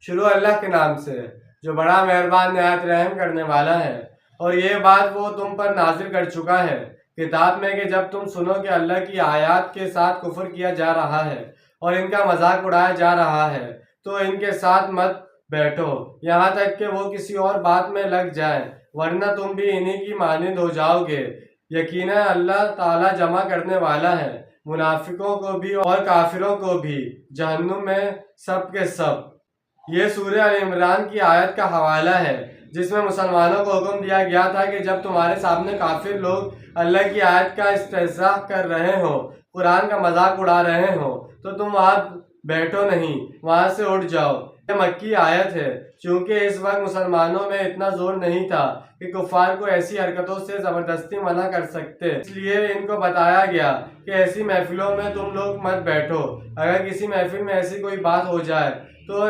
شروع اللہ کے نام سے جو بڑا مہربان نہایت رحم کرنے والا ہے۔ اور یہ بات وہ تم پر نازل کر چکا ہے کتاب میں کہ جب تم سنو کہ اللہ کی آیات کے ساتھ کفر کیا جا رہا ہے اور ان کا مذاق اڑایا جا رہا ہے تو ان کے ساتھ مت بیٹھو یہاں تک کہ وہ کسی اور بات میں لگ جائیں، ورنہ تم بھی انہی کی مانند ہو جاؤ گے۔ یقیناً اللہ تعالیٰ جمع کرنے والا ہے منافقوں کو بھی اور کافروں کو بھی جہنم میں سب کے سب۔ یہ سورہ ال عمران کی آیت کا حوالہ ہے جس میں مسلمانوں کو حکم دیا گیا تھا کہ جب تمہارے سامنے کافر لوگ اللہ کی آیت کا استہزاء کر رہے ہوں، قرآن کا مذاق اڑا رہے ہوں تو تم وہاں بیٹھو نہیں، وہاں سے اٹھ جاؤ۔ یہ مکی آیت ہے چونکہ اس وقت مسلمانوں میں اتنا زور نہیں تھا کہ کفار کو ایسی حرکتوں سے زبردستی منع کر سکتے، اس لیے ان کو بتایا گیا کہ ایسی محفلوں میں تم لوگ مت بیٹھو۔ اگر کسی محفل میں ایسی کوئی بات ہو جائے تو